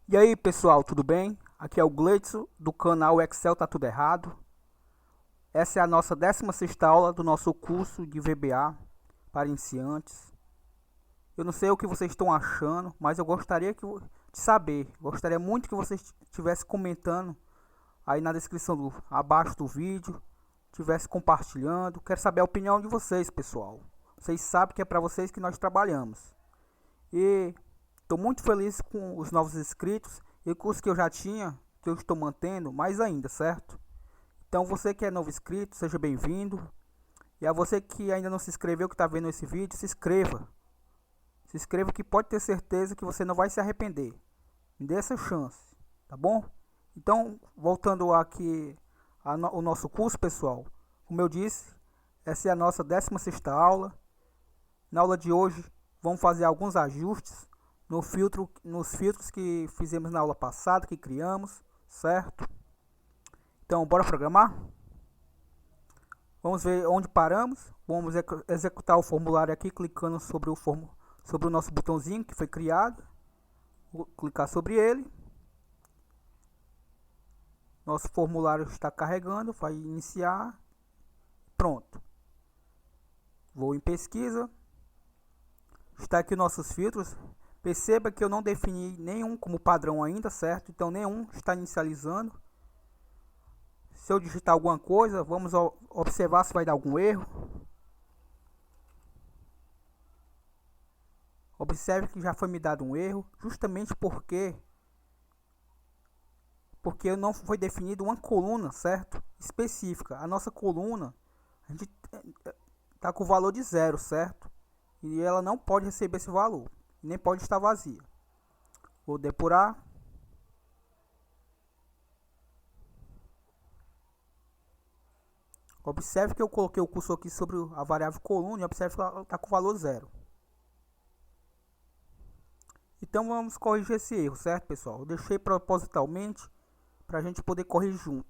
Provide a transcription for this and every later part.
E aí pessoal, tudo bem? Aqui é o Gleitson do canal Excel Tá Tudo Errado. Essa é a nossa 16ª aula do nosso curso de VBA para iniciantes. Eu não sei o que vocês estão achando, mas eu gostaria de saber. Gostaria muito que vocês estivessem comentando aí na descrição abaixo do vídeo, estivessem compartilhando. Quero saber a opinião de vocês, pessoal. Vocês sabem que é para vocês que nós trabalhamos. E estou muito feliz com os novos inscritos e o curso que eu já tinha, que eu estou mantendo, mais ainda, certo? Então você que é novo inscrito, seja bem-vindo. E a você que ainda não se inscreveu, que está vendo esse vídeo, se inscreva. Se inscreva que pode ter certeza que você não vai se arrepender. Me dê essa chance, tá bom? Então, voltando aqui ao nosso curso, pessoal. Como eu disse, essa é a nossa 16ª aula. Na aula de hoje, vamos fazer alguns ajustes nos filtros que fizemos na aula passada, que criamos, certo? Então, bora programar? Vamos ver onde paramos. Vamos executar o formulário aqui, clicando sobre o nosso botãozinho que foi criado. Vou clicar sobre ele. Nosso formulário está carregando, vai iniciar. Pronto. Vou em pesquisa. Está aqui nossos filtros. Perceba que eu não defini nenhum como padrão ainda, certo? Então nenhum está inicializando. Se eu digitar alguma coisa, vamos observar se vai dar algum erro. Observe que já foi me dado um erro, justamente porque não foi definido uma coluna, certo? Específica. A nossa coluna, a gente está com o valor de 0, certo? E ela não pode receber esse valor, nem pode estar vazia. Vou depurar. Observe que eu coloquei o cursor aqui sobre a variável coluna e observe que ela está com o valor 0. Então vamos corrigir esse erro, certo, pessoal? Eu deixei propositalmente para a gente poder corrigir junto.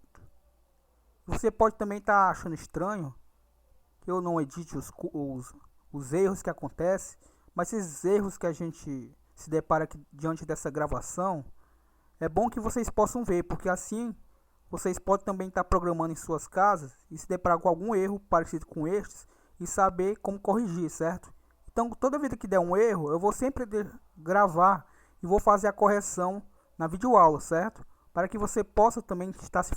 Você pode também estar achando estranho que eu não edite os erros que acontecem, mas esses erros que a gente se depara aqui diante dessa gravação, é bom que vocês possam ver, porque assim vocês podem também estar programando em suas casas e se deparar com algum erro parecido com estes e saber como corrigir, certo? Então, toda vez que der um erro, eu vou sempre gravar e vou fazer a correção na videoaula, certo? Para que você possa também estar se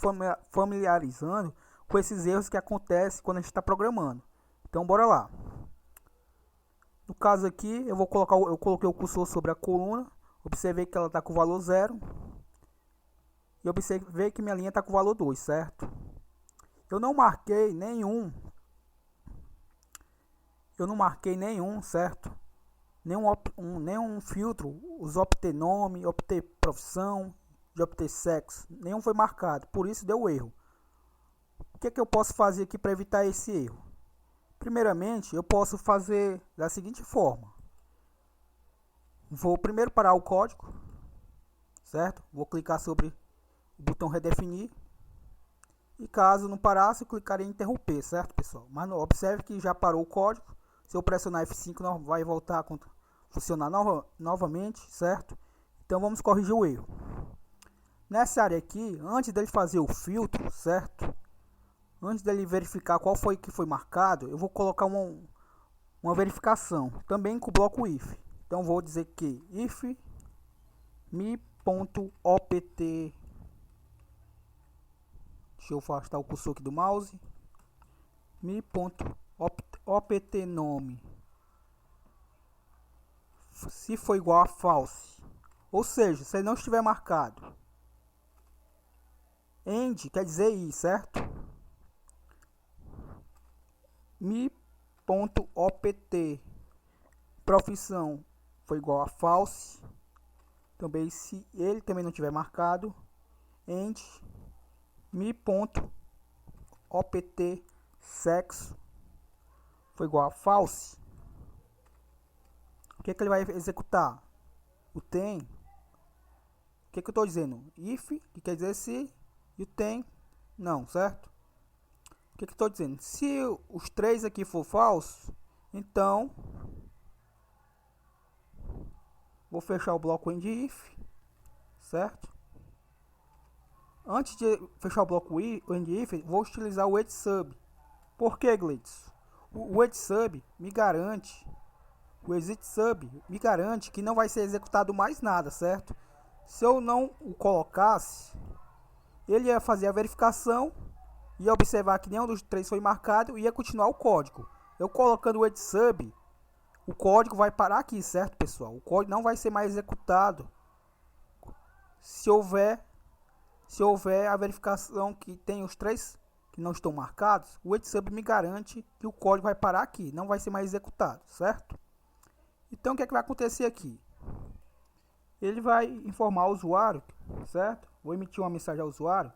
familiarizando com esses erros que acontecem quando a gente está programando. Então, bora lá. No caso aqui, eu coloquei o cursor sobre a coluna, observei que ela está com o valor 0. E observei que minha linha está com o valor 2, certo? Eu não marquei nenhum, certo? Nenhum filtro, os obter nome, obter profissão, de obter sexo, nenhum foi marcado, por isso deu erro. O que é que eu posso fazer aqui para evitar esse erro? Primeiramente, eu posso fazer da seguinte forma. Vou primeiro parar o código, certo? Vou clicar sobre o botão redefinir. E caso não parasse, eu clicaria em interromper, certo, pessoal? Mas não, observe que já parou o código. Se eu pressionar F5, não vai voltar a funcionar novamente, certo? Então vamos corrigir o erro. Nessa área aqui, antes dele fazer o filtro, certo? Antes dele verificar qual foi que foi marcado, eu vou colocar uma verificação, também com o bloco if. Então vou dizer que if me.opt. Deixa eu afastar o cursor aqui do mouse. me.opt nome se for igual a false, ou seja, se ele não estiver marcado. End quer dizer i, certo? me.opt profissão foi igual a false, também se ele também não tiver marcado. End me.opt sexo foi igual a false. O que é que ele vai executar? O tem. O que é que eu estou dizendo? If, que quer dizer se, e o tem, não, certo? O que é que eu estou dizendo? Se os três aqui for falso, então vou fechar o bloco end if, certo? Antes de fechar o bloco end-if, vou utilizar o wait_sub. Por que, Glitz? O wait_sub me garante, o exit_sub me garante que não vai ser executado mais nada, certo? Se eu não o colocasse, ele ia fazer a verificação, ia observar que nenhum dos três foi marcado e ia continuar o código. Eu colocando o wait_sub, o código vai parar aqui, certo, pessoal? O código não vai ser mais executado se houver a verificação que tem os três que não estão marcados. O wait_sub me garante que o código vai parar aqui, não vai ser mais executado, certo? Então o que é que vai acontecer aqui? Ele vai informar o usuário, certo? Vou emitir uma mensagem ao usuário,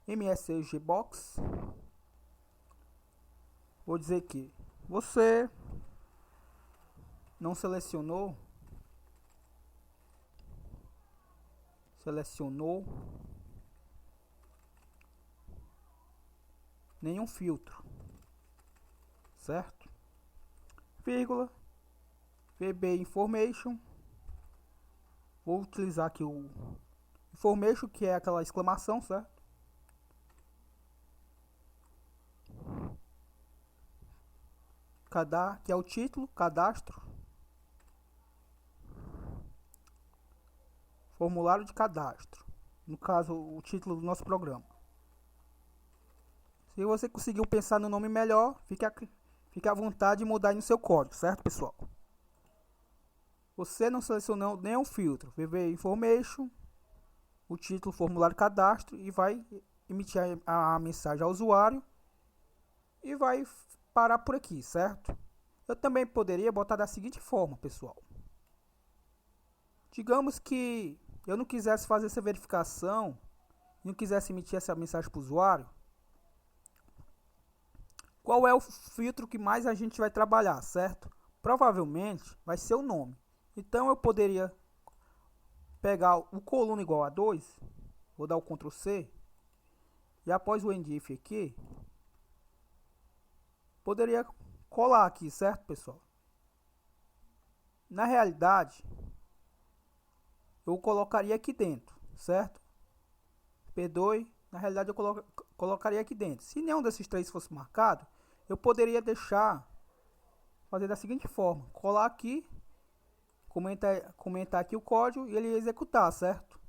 msgbox. Vou dizer que você não selecionou nenhum filtro, certo? Vírgula, VB information. Vou utilizar aqui o information, que é aquela exclamação, certo? Que é o título, cadastro, formulário de cadastro, no caso o título do nosso programa. Se você conseguiu pensar no nome melhor, fique à vontade de mudar aí no seu código, certo, pessoal? Você não selecionou nenhum filtro, VB information, o título, formulário cadastro, e vai emitir a mensagem ao usuário e vai parar por aqui, certo? Eu também poderia botar da seguinte forma, pessoal. Digamos que eu não quisesse fazer essa verificação, não quisesse emitir essa mensagem para o usuário. Qual é o filtro que mais a gente vai trabalhar, certo? Provavelmente vai ser o nome. Então eu poderia pegar o coluna igual a 2, vou dar o Ctrl C, e após o end-if aqui, poderia colar aqui, certo, pessoal? Na realidade, eu colocaria aqui dentro, certo? Perdoe, na realidade eu colocaria aqui dentro. Se nenhum desses três fosse marcado, eu poderia fazer da seguinte forma: colar aqui, comentar aqui o código e ele executar, certo?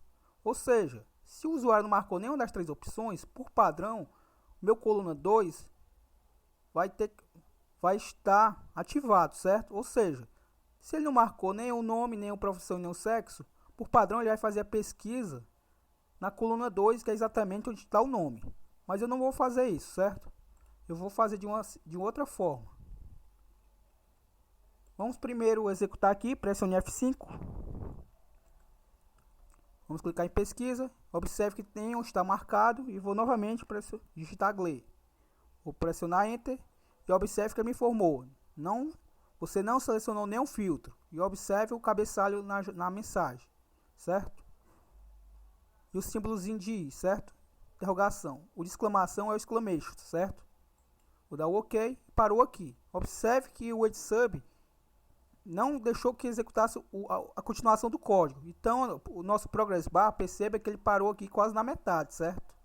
Ou seja, se o usuário não marcou nenhuma das três opções, por padrão, meu coluna 2 vai estar ativado, certo? Ou seja, se ele não marcou nem o nome, nem a profissão, nem o sexo, por padrão ele vai fazer a pesquisa na coluna 2, que é exatamente onde está o nome. Mas eu não vou fazer isso, certo? Eu vou fazer de outra forma. Vamos primeiro executar aqui, pressione F5. Vamos clicar em pesquisa. Observe que nenhum está marcado e vou novamente digitar GLE. Vou pressionar Enter e observe que ele me informou. Você não selecionou nenhum filtro. E observe o cabeçalho na mensagem, certo? E o símbolozinho de certo? Interrogação. O de exclamação é o exclamation, certo? Vou dar o OK e parou aqui. Observe que o wait_sub não deixou que executasse a continuação do código. Então, o nosso progress bar, perceba que ele parou aqui quase na metade, certo?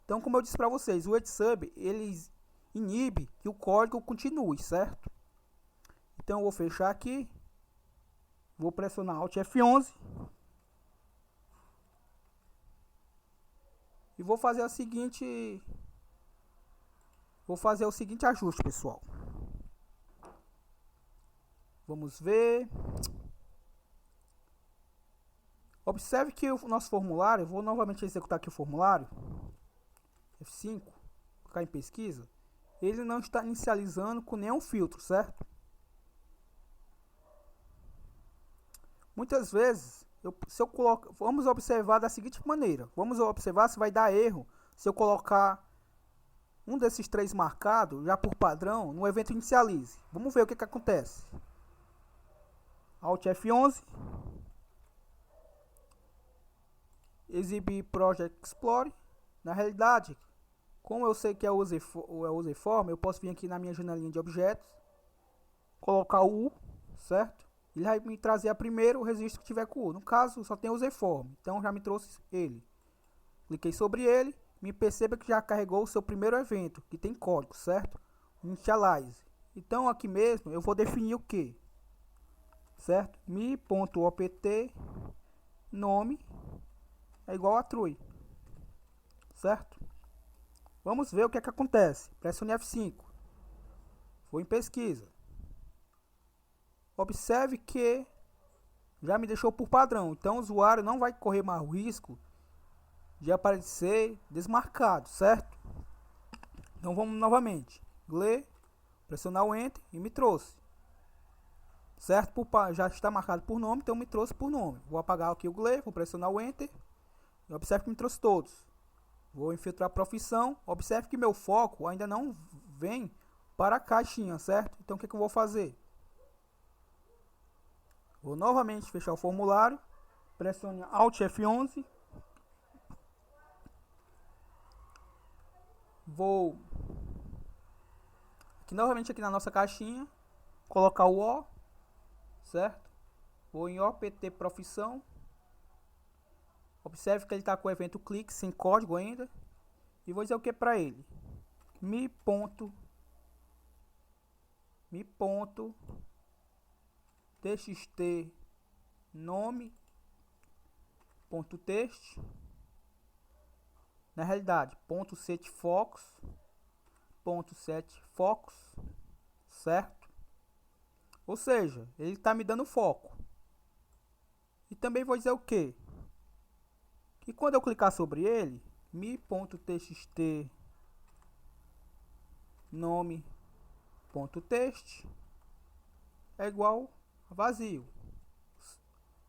Então, como eu disse para vocês, o wait_sub, ele inibe que o código continue, certo? Então, eu vou fechar aqui. Vou pressionar Alt F11. E vou fazer o seguinte ajuste, pessoal. Vamos ver. Observe que o nosso formulário, vou novamente executar aqui o formulário, F5, clicar em pesquisa, ele não está inicializando com nenhum filtro, certo? Muitas vezes, vamos observar da seguinte maneira, vamos observar se vai dar erro se eu colocar um desses três marcado, já por padrão, no evento inicialize. Vamos ver o que acontece. Alt F11. Exibir Project Explorer. Na realidade, como eu sei que é o userform, eu posso vir aqui na minha janelinha de objetos, colocar o U, certo? ele vai me trazer a primeiro o registro que tiver com o. No caso, só tem o Zform, então já me trouxe ele. Cliquei sobre ele, me perceba que já carregou o seu primeiro evento, que tem código, certo? Initialize. Então aqui mesmo eu vou definir o que, certo? mi.opt nome é igual a true, certo? Vamos ver o que é que acontece. Pressione F5. Vou em pesquisa. Observe que já me deixou por padrão, então o usuário não vai correr mais risco de aparecer desmarcado, certo? Então vamos novamente. Gle, pressionar o Enter e me trouxe. Certo? Já está marcado por nome, então me trouxe por nome. Vou apagar aqui o Gle, vou pressionar o Enter. E observe que me trouxe todos. Vou infiltrar a profissão. Observe que meu foco ainda não vem para a caixinha, certo? Então o que eu vou fazer? Vou novamente fechar o formulário. Pressione Alt F11. Vou aqui novamente aqui na nossa caixinha, colocar o O, certo? Vou em OPT profissão. Observe que ele está com o evento clique sem código ainda. E vou dizer o que para ele? mi.txt nome.text. Na realidade, .setFocus, certo? Ou seja, ele está me dando foco. E também vou dizer o que? Que quando eu clicar sobre ele, mi.txt nome.text é igual a vazio.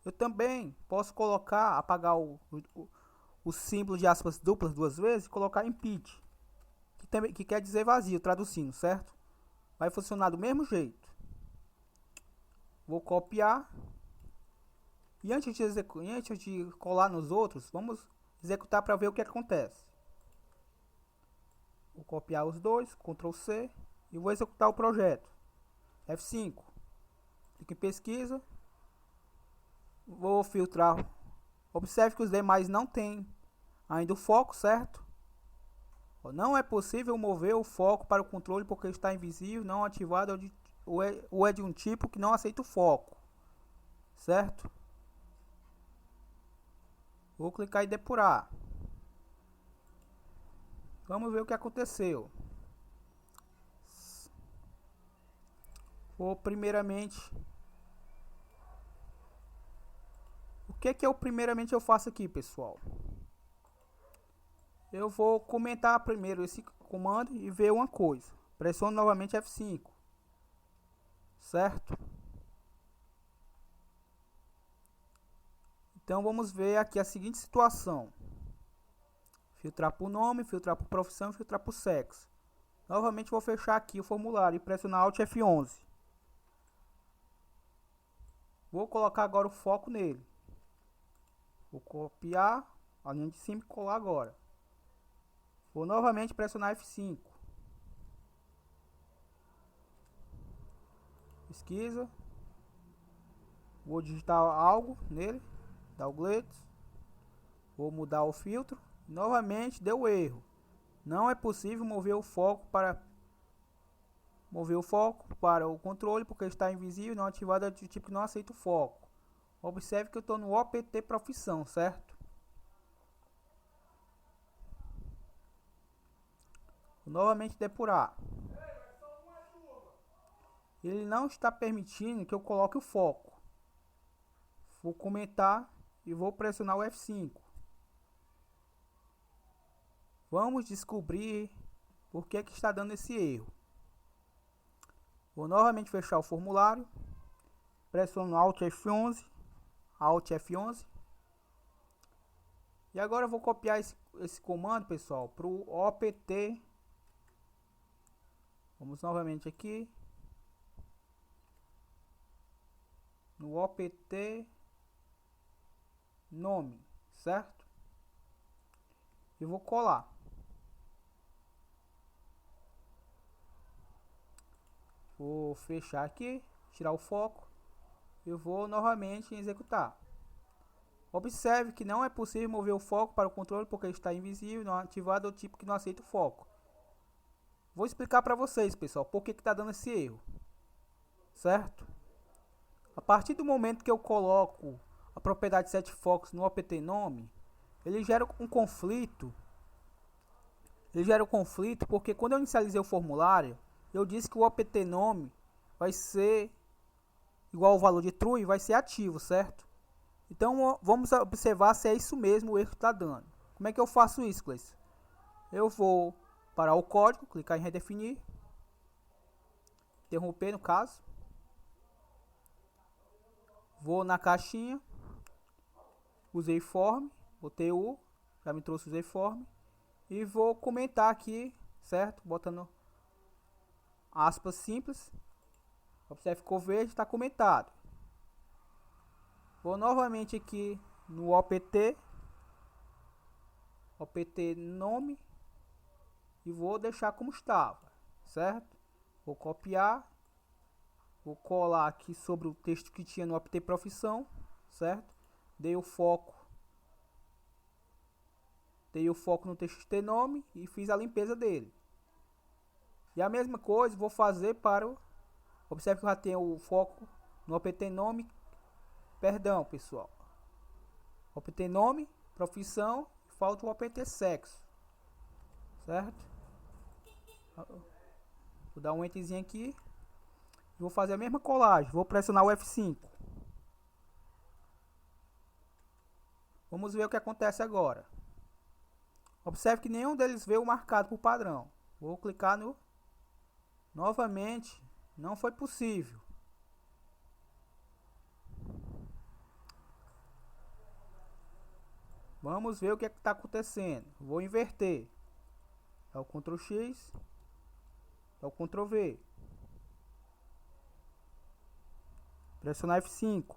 Eu também posso colocar, apagar o símbolo de aspas duplas duas vezes e colocar impede, que quer dizer vazio, traduzindo, certo? Vai funcionar do mesmo jeito. Vou copiar. E antes de colar nos outros, vamos executar para ver o que acontece. Vou copiar os dois, Ctrl C, e vou executar o projeto. F5. Clique em pesquisa. Vou filtrar. Observe que os demais não tem ainda o foco, certo? Não é possível mover o foco para o controle porque está invisível, não ativado ou é de um tipo que não aceita o foco, certo? Vou clicar em depurar. Vamos ver o que aconteceu. Vou primeiramente... O que eu primeiramente eu faço aqui, pessoal? Eu vou comentar primeiro esse comando e ver uma coisa. Pressiono novamente F5. Certo? Então vamos ver aqui a seguinte situação. Filtrar por nome, filtrar por profissão e filtrar por sexo. Novamente vou fechar aqui o formulário e pressionar Alt F11. Vou colocar agora o foco nele. Vou copiar a linha de cima e colar agora. Vou novamente pressionar F5. Pesquisa. Vou digitar algo nele. Dar o glitch. Vou mudar o filtro. Novamente deu erro. Não é possível mover o foco para o controle porque está invisível, não ativado, de tipo que não aceita o foco. Observe que eu estou no OPT profissão, certo? Vou novamente depurar. Ele não está permitindo que eu coloque o foco. Vou comentar e vou pressionar o F5. Vamos descobrir por que está dando esse erro. Vou novamente fechar o formulário. Pressiono Alt F11. Alt F11. E agora eu vou copiar esse comando, pessoal, para o OPT. Vamos novamente aqui. No OPT nome, certo? E vou colar. Vou fechar aqui, tirar o foco Eu vou novamente em executar. Observe que não é possível mover o foco para o controle porque está invisível, não ativado ou tipo que não aceita o foco. Vou explicar para vocês, pessoal, por que está dando esse erro. Certo? A partir do momento que eu coloco a propriedade setFocus no opt nome, ele gera um conflito. Porque quando eu inicializei o formulário, eu disse que o opt nome vai ser igual ao valor de true e vai ser ativo, certo? Então vamos observar se é isso mesmo o erro que está dando. Como é que eu faço isso, Gleice? Eu vou parar o código, clicar em redefinir, interromper no caso. Vou na caixinha, usei form, botei o, já me trouxe o usei form. E vou comentar aqui, certo? Botando aspas simples. Observe, ficou verde, está comentado. Vou novamente aqui no opt nome e vou deixar como estava, certo? Vou copiar, vou colar aqui sobre o texto que tinha no opt profissão, certo? Dei o foco no txt nome e fiz a limpeza dele. E a mesma coisa vou fazer para o... Observe que eu já tenho o foco no opt nome. Perdão, pessoal. Opt nome, profissão, falta o opt sexo. Certo? Vou dar um enterzinho aqui. Vou fazer a mesma colagem. Vou pressionar o F5. Vamos ver o que acontece agora. Observe que nenhum deles veio marcado por padrão. Vou clicar no... Novamente, não foi possível. Vamos ver o que está acontecendo. Vou inverter. É o Ctrl X. É o Ctrl V. Pressionar F5.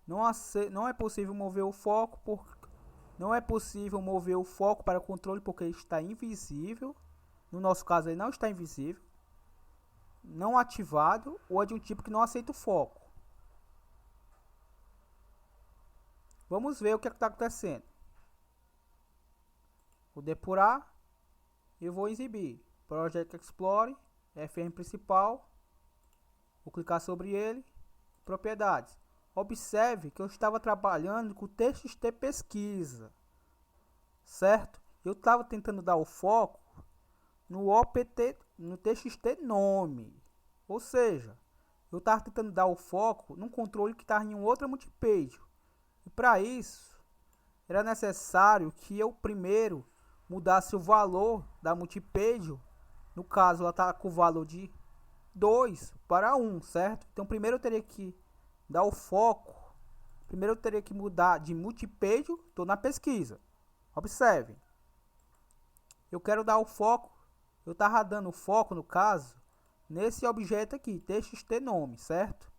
Não é possível mover o foco para o controle porque está invisível. No nosso caso ele não está invisível. Não ativado ou é de um tipo que não aceita o foco. Vamos ver o que está acontecendo. Vou depurar e vou exibir. Project Explorer, FM principal. Vou clicar sobre ele. Propriedades. Observe que eu estava trabalhando com o TXT pesquisa. Certo? Eu estava tentando dar o foco no TXT nome. Ou seja, eu estava tentando dar o foco num controle que estava em outra multipage. E para isso, era necessário que eu primeiro mudasse o valor da multipage. No caso, ela está com o valor de 2 para 1, certo? Então, primeiro eu teria que dar o foco. Primeiro eu teria que mudar de multipage. Estou na pesquisa. Observe. Eu quero dar o foco. Eu estava dando o foco, no caso, nesse objeto aqui, txt nome, certo?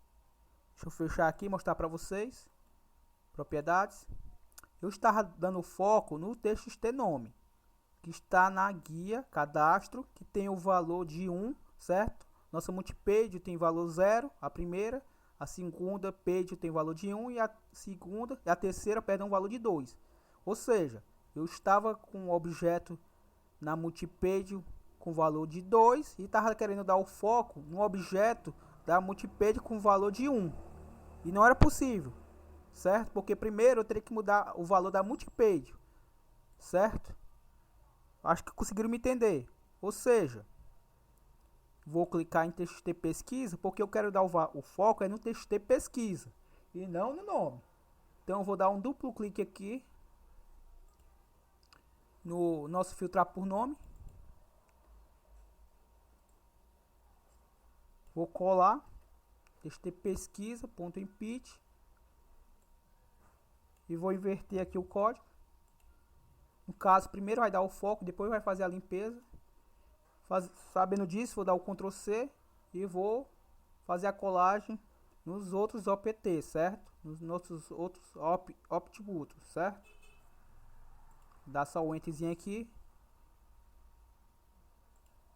Deixa eu fechar aqui e mostrar para vocês. Propriedades. Eu estava dando foco no txt nome, que está na guia cadastro, que tem o valor de 1, certo? Nossa multipage tem valor 0, a primeira. A segunda page tem valor de 1 e a terceira, perdão, valor de 2. Ou seja, eu estava com o objeto na multipage com valor de 2 e estava querendo dar o foco no objeto da multipage com valor de 1. E não era possível, certo? Porque primeiro eu teria que mudar o valor da multipage, certo? Acho que conseguiram me entender. Ou seja, vou clicar em TXT pesquisa porque eu quero dar o foco é no TXT pesquisa e não no nome. Então eu vou dar um duplo clique aqui no nosso filtrar por nome. Vou colar TXT pesquisa.impit e vou inverter aqui o código. No caso, primeiro vai dar o foco, depois vai fazer a limpeza. Sabendo disso, vou dar o Ctrl C e vou fazer a colagem nos outros OPT, certo? Nos nossos outros optbutos, certo? Dá só o enterzinho aqui.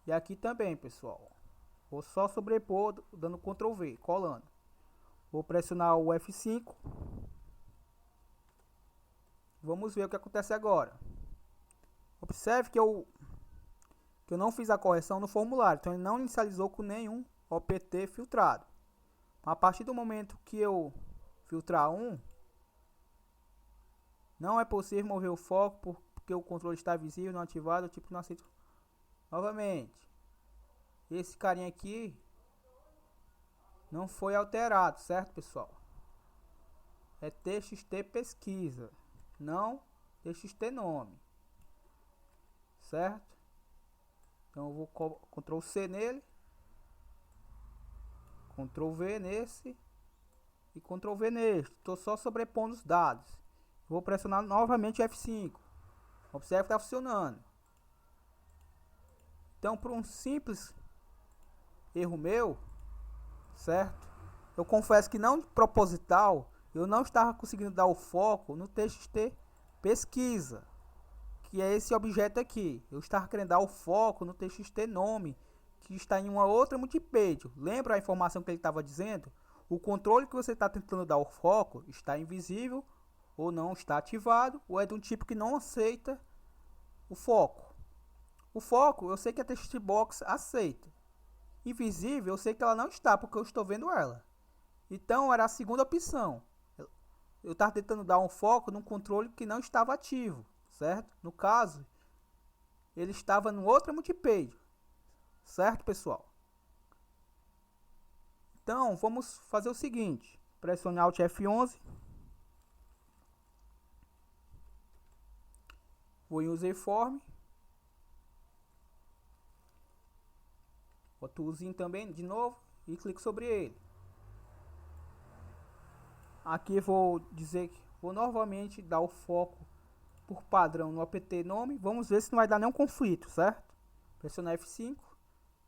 E aqui também, pessoal. Vou só sobrepor, dando Ctrl V, colando. Vou pressionar o F5. Vamos ver o que acontece agora. Observe que eu não fiz a correção no formulário, então ele não inicializou com nenhum OPT filtrado. A partir do momento que eu filtrar um, não é possível mover o foco porque o controle está visível, não ativado, o tipo não aceita. Novamente, esse carinha aqui não foi alterado, certo, pessoal? É TXT pesquisa, não TXT nome, certo? Então eu vou Ctrl C nele, Ctrl V nesse e Ctrl V neste. Estou só sobrepondo os dados. Vou pressionar novamente F5. Observe que está funcionando. Então, por um simples erro meu, certo? Eu confesso que não proposital, eu não estava conseguindo dar o foco no TXT pesquisa, que é esse objeto aqui. Eu estava querendo dar o foco no TXT nome, que está em uma outra multipage. Lembra a informação que ele estava dizendo? O controle que você está tentando dar o foco está invisível, ou não está ativado, ou é de um tipo que não aceita o foco. O foco, eu sei que a text box aceita. Invisível, eu sei que ela não está, porque eu estou vendo ela. Então, era a segunda opção. Eu estava tentando dar um foco num controle que não estava ativo, certo? No caso, ele estava em outra multipage, certo, pessoal? Então, vamos fazer o seguinte. Pressione Alt F11. Vou em Userform. Boto o usinho também de novo e clico sobre ele. Aqui vou dizer que vou novamente dar o foco por padrão no apt nome. Vamos ver se não vai dar nenhum conflito, certo? Pressionar F5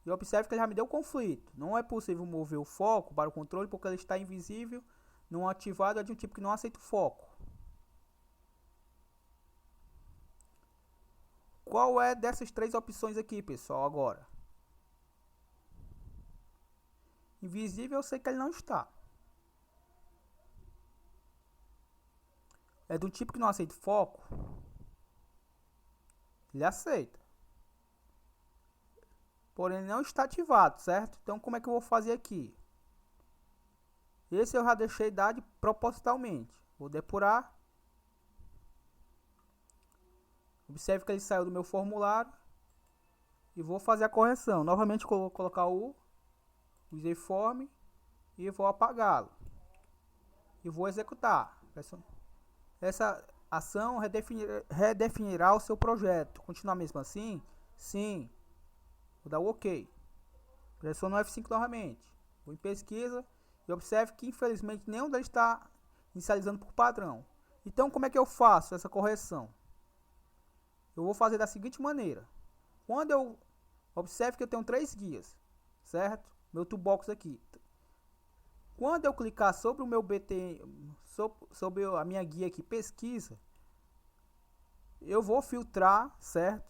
e observe que ele já me deu conflito. Não é possível mover o foco para o controle porque ele está invisível, não ativado, é de um tipo que não aceita o foco. Qual é dessas três opções aqui, pessoal, agora? Invisível, eu sei que ele não está. É de um tipo que não aceita foco. Ele aceita. Porém, ele não está ativado, certo? Então, como é que eu vou fazer aqui? Esse eu já deixei dado propositalmente. Vou depurar. Observe que ele saiu do meu formulário. E vou fazer a correção. Novamente, vou colocar o userform e vou apagá-lo. E vou executar. Essa ação redefinirá o seu projeto. Continuar mesmo assim? Sim. Vou dar o OK. Pressiono F5 novamente. Vou em pesquisa e observe que infelizmente nenhum deles está inicializando por padrão. Então como é que eu faço essa correção? Eu vou fazer da seguinte maneira. Quando eu observe que eu tenho 3 guias, certo? Meu toolbox aqui. Quando eu clicar sobre o meu BT, sobre a minha guia aqui, pesquisa, eu vou filtrar, certo?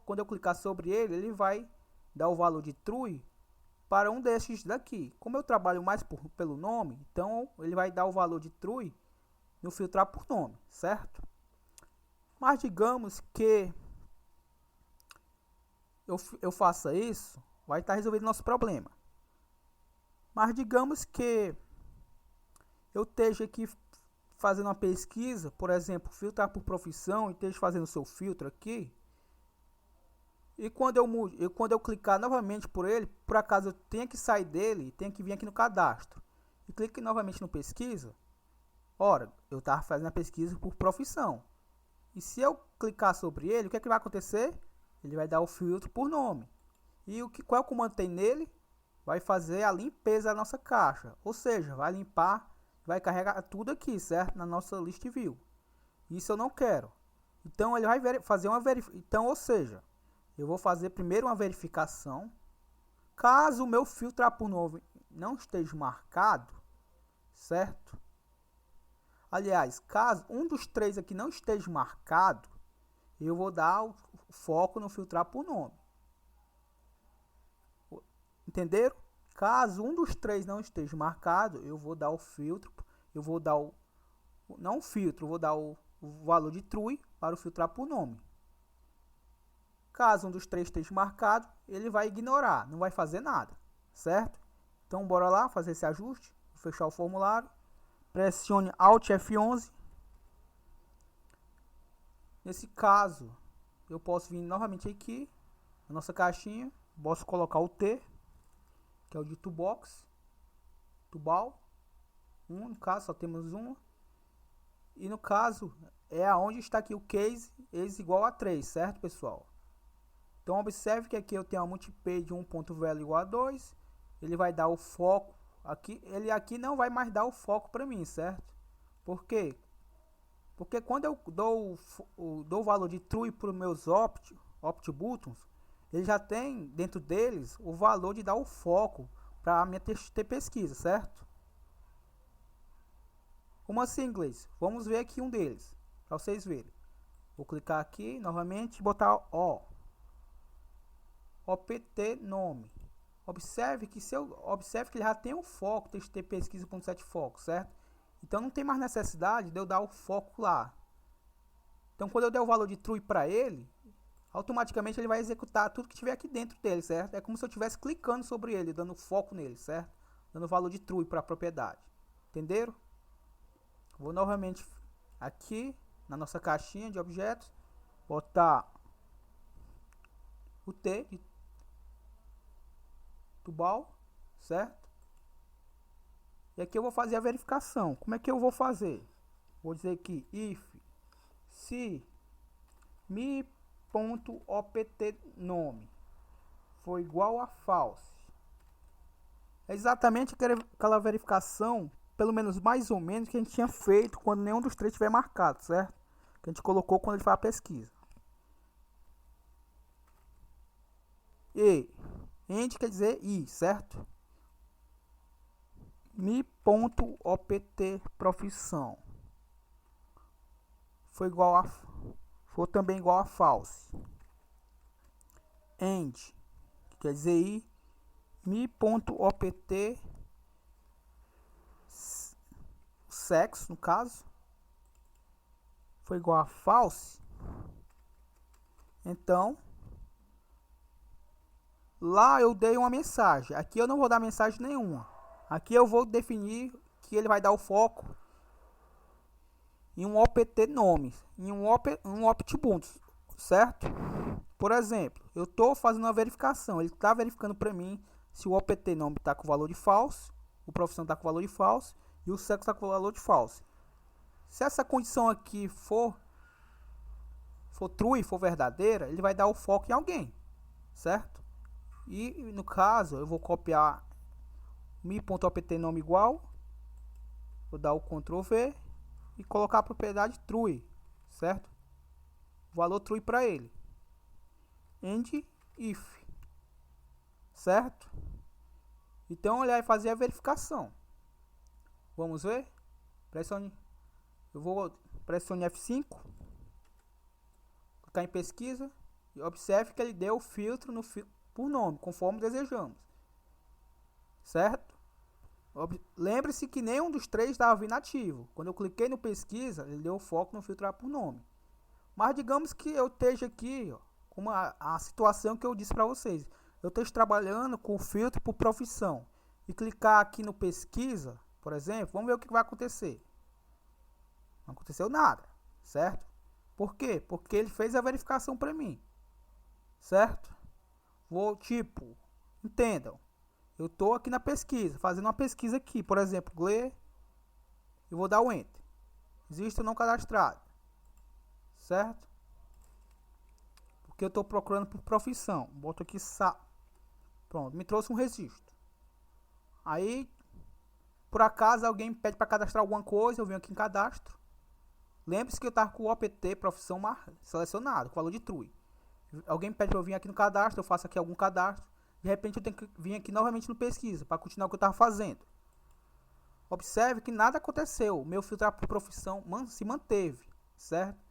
Quando eu clicar sobre ele, ele vai dar o valor de true para um desses daqui. Como eu trabalho mais pelo nome, então ele vai dar o valor de true no filtrar por nome, certo? Mas digamos que eu faça isso, vai estar resolvido nosso problema. Mas digamos que eu esteja aqui fazendo uma pesquisa, por exemplo, filtrar por profissão, e esteja fazendo o seu filtro aqui. E quando eu clicar novamente por ele, por acaso eu tenho que sair dele, tenho que vir aqui no cadastro. E clique novamente no pesquisa. Ora, eu estava fazendo a pesquisa por profissão. E se eu clicar sobre ele, o que é que vai acontecer? Ele vai dar o filtro por nome. E qual é o comando que tem nele? Vai fazer a limpeza da nossa caixa. Ou seja, vai limpar, vai carregar tudo aqui, certo? Na nossa list view. Isso eu não quero. Então ele vai fazer uma verificação. Então, ou seja, eu vou fazer primeiro uma verificação. Caso o meu filtrar por nome não esteja marcado, certo? Aliás, caso um dos três aqui não esteja marcado, eu vou dar o foco no filtrar por nome. Entenderam? Caso um dos três não esteja marcado, eu vou dar o filtro, eu vou dar o, não o filtro, eu vou dar o valor de true para o filtrar por nome. Caso um dos três esteja marcado, ele vai ignorar, não vai fazer nada, certo? Então bora lá fazer esse ajuste, vou fechar o formulário, pressione Alt F11. Nesse caso, eu posso vir novamente aqui, na nossa caixinha, posso colocar o T, que é o de toolbox, tubal, no caso só temos uma, e no caso é aonde está aqui o case, ex igual a 3, certo pessoal? Então observe que aqui eu tenho a multipay de 1.val igual a 2, ele vai dar o foco, aqui, ele aqui não vai mais dar o foco para mim, certo? Por quê? Porque quando eu dou o valor de true para os meus opt buttons, ele já tem dentro deles o valor de dar o foco para a minha TXT pesquisa, certo? Como assim, inglês? Vamos ver aqui um deles, para vocês verem. Vou clicar aqui novamente e botar opt nome. Observe que ele já tem o foco TXT pesquisa.set foco, certo? Então não tem mais necessidade de eu dar o foco lá. Então quando eu der o valor de true para ele, automaticamente ele vai executar tudo que tiver aqui dentro dele, certo? É como se eu estivesse clicando sobre ele, dando foco nele, certo? Dando valor de true para a propriedade. Entenderam? Vou novamente aqui na nossa caixinha de objetos, botar o T de tubal, certo? E aqui eu vou fazer a verificação. Como é que eu vou fazer? Vou dizer aqui if se mi.opt nome for igual a false. É exatamente aquela verificação, pelo menos mais ou menos, que a gente tinha feito quando nenhum dos três estiver marcado, certo? Que a gente colocou quando ele faz a pesquisa. E end quer dizer i, certo? mi.opt profissão for também igual a false. End quer dizer i, mi.opt sexo, no caso, foi igual a false. Então lá eu dei uma mensagem, aqui eu não vou dar mensagem nenhuma. Aqui eu vou definir que ele vai dar o foco em um opt nome, em um opt buntos, certo? Por exemplo, eu estou fazendo uma verificação, ele está verificando para mim se o opt nome está com o valor de false, o profissão está com o valor de false e o sexo está com o valor de false. Se essa condição aqui for true, for verdadeira, ele vai dar o foco em alguém, certo? E no caso eu vou copiar mi.opt nome igual, vou dar o Ctrl V e colocar a propriedade true, certo? O valor true para ele. End if, certo? Então ele vai fazer a verificação. Vamos ver? Eu vou pressionar F5, clicar em pesquisa e observe que ele deu o filtro por nome, conforme desejamos, certo? Lembre-se que nenhum dos três estava vindo ativo. Quando eu cliquei no pesquisa, ele deu foco no filtrar por nome. Mas digamos que eu esteja aqui, ó, com a situação que eu disse para vocês. Eu esteja trabalhando com o filtro por profissão e clicar aqui no pesquisa, por exemplo, vamos ver o que vai acontecer. Não aconteceu nada, certo? Por quê? Porque ele fez a verificação para mim, certo? Entendam. Eu estou aqui na pesquisa, fazendo uma pesquisa aqui, por exemplo, Gle, eu vou dar o Enter. Existe ou não cadastrado, certo? Porque eu estou procurando por profissão. Boto aqui pronto, me trouxe um registro. Aí, por acaso, alguém pede para cadastrar alguma coisa, eu venho aqui em cadastro. Lembre-se que eu estava com o opt profissão selecionado, com valor de true. Alguém pede para eu vir aqui no cadastro, eu faço aqui algum cadastro. De repente eu tenho que vir aqui novamente no pesquisa para continuar o que eu estava fazendo. Observe que nada aconteceu. O meu filtrar por profissão se manteve, certo?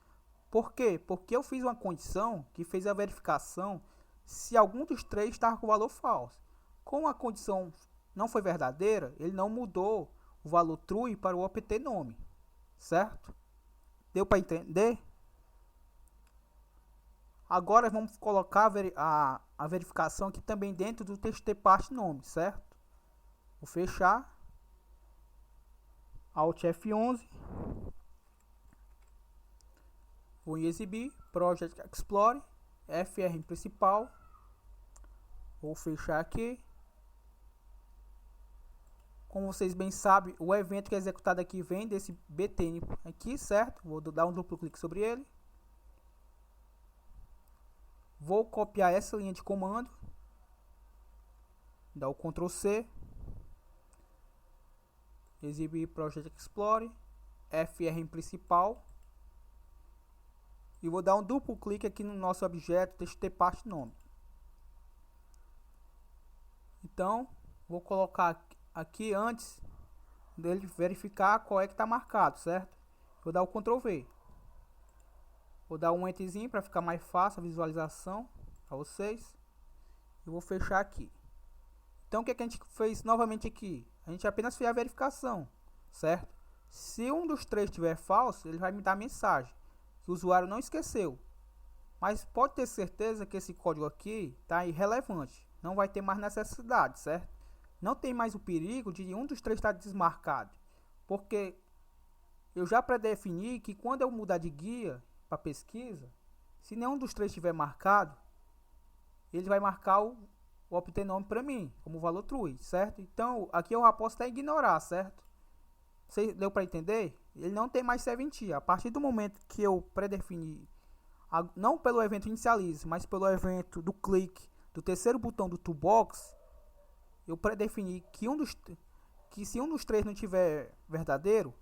Por quê? Porque eu fiz uma condição que fez a verificação se algum dos três estava com valor falso. Com a condição não foi verdadeira, ele não mudou o valor true para o obter nome, certo? Deu para entender? Agora vamos colocar a verificação aqui também dentro do txt nome, certo? Vou fechar, Alt F11, vou em exibir, Project Explorer, FR principal, vou fechar aqui. Como vocês bem sabem, o evento que é executado aqui vem desse btn aqui, certo? Vou dar um duplo clique sobre ele. Vou copiar essa linha de comando, dar o Ctrl C, exibir Project Explorer, FR em principal, e vou dar um duplo clique aqui no nosso objeto txt nome. Então, vou colocar aqui antes dele verificar qual é que está marcado, certo? Vou dar o Ctrl V. Vou dar um enterzinho para ficar mais fácil a visualização para vocês. E vou fechar aqui. Então o que a gente fez novamente aqui? A gente apenas fez a verificação, certo? Se um dos três estiver falso, ele vai me dar mensagem que o usuário não esqueceu. Mas pode ter certeza que esse código aqui está irrelevante. Não vai ter mais necessidade, certo? Não tem mais o perigo de um dos três estar desmarcado. Porque eu já predefini que quando eu mudar de guia para pesquisa, se nenhum dos três estiver marcado, ele vai marcar o obter nome para mim, como valor true, certo? Então, aqui eu já posso até ignorar, certo? Você deu para entender? Ele não tem mais serventia. A partir do momento que eu predefini, não pelo evento inicialize, mas pelo evento do clique do terceiro botão do toolbox, eu predefini que se um dos três não tiver verdadeiro,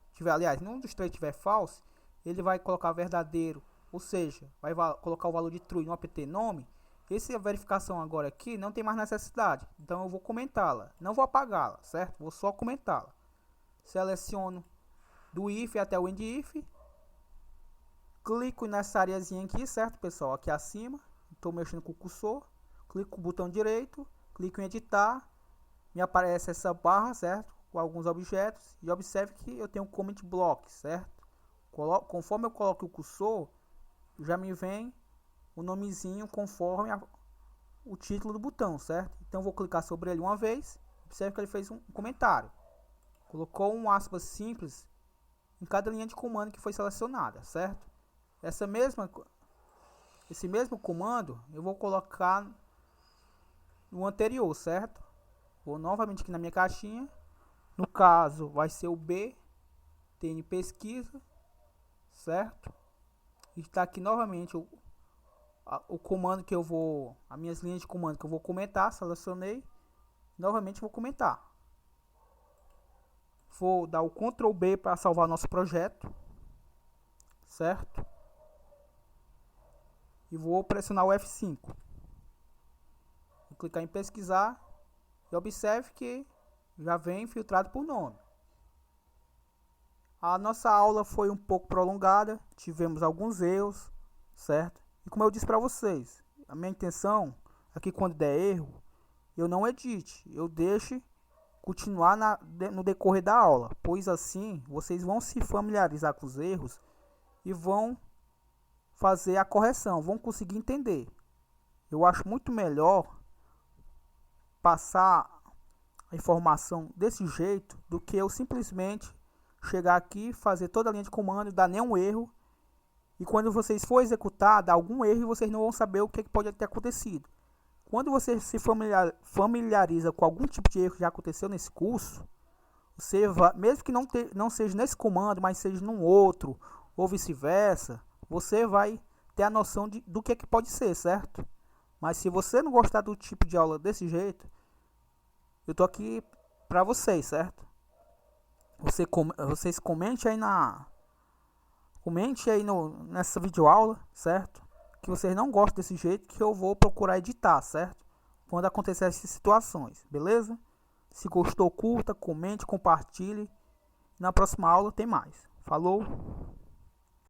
nenhum dos três tiver falso, ele vai colocar verdadeiro, ou seja, vai colocar o valor de true no obter nome. Essa verificação agora aqui não tem mais necessidade, então eu vou comentá-la, não vou apagá-la, certo? Vou só comentá-la. Seleciono do if até o end if, clico nessa areazinha aqui, certo, pessoal? Aqui acima, estou mexendo com o cursor, clico com o botão direito, clico em editar, me aparece essa barra, certo? Com alguns objetos, e observe que eu tenho um comment block, certo? Conforme eu coloco o cursor, já me vem o nomezinho conforme o título do botão, certo? Então vou clicar sobre ele uma vez, observe que ele fez um comentário. Colocou um aspas simples em cada linha de comando que foi selecionada, certo? Esse mesmo comando eu vou colocar no anterior, certo? Vou novamente aqui na minha caixinha. No caso, vai ser o btn pesquisa, certo? Está aqui novamente o comando que eu vou, as minhas linhas de comando que eu vou comentar, selecionei. Novamente vou comentar. Vou dar o Ctrl B para salvar nosso projeto, certo? E vou pressionar o F5. Vou clicar em pesquisar e observe que já vem filtrado por nome. A nossa aula foi um pouco prolongada, tivemos alguns erros, certo? E como eu disse para vocês, a minha intenção é que quando der erro, eu não edite, eu deixe continuar no decorrer da aula, pois assim vocês vão se familiarizar com os erros e vão fazer a correção, vão conseguir entender. Eu acho muito melhor passar a informação desse jeito do que eu simplesmente chegar aqui, fazer toda a linha de comando, dar nenhum erro, e quando vocês for executar, dar algum erro e vocês não vão saber o que pode ter acontecido. Quando você se familiariza com algum tipo de erro que já aconteceu nesse curso, você vai, mesmo que não seja nesse comando, mas seja num outro, ou vice-versa, você vai ter a noção do que pode ser, certo? Mas se você não gostar do tipo de aula desse jeito, eu tô aqui para vocês, certo? Vocês comentem aí nessa videoaula, certo? Que vocês não gostam desse jeito, que eu vou procurar editar, certo? Quando acontecer essas situações, beleza? Se gostou, curta, comente, compartilhe. Na próxima aula tem mais. Falou!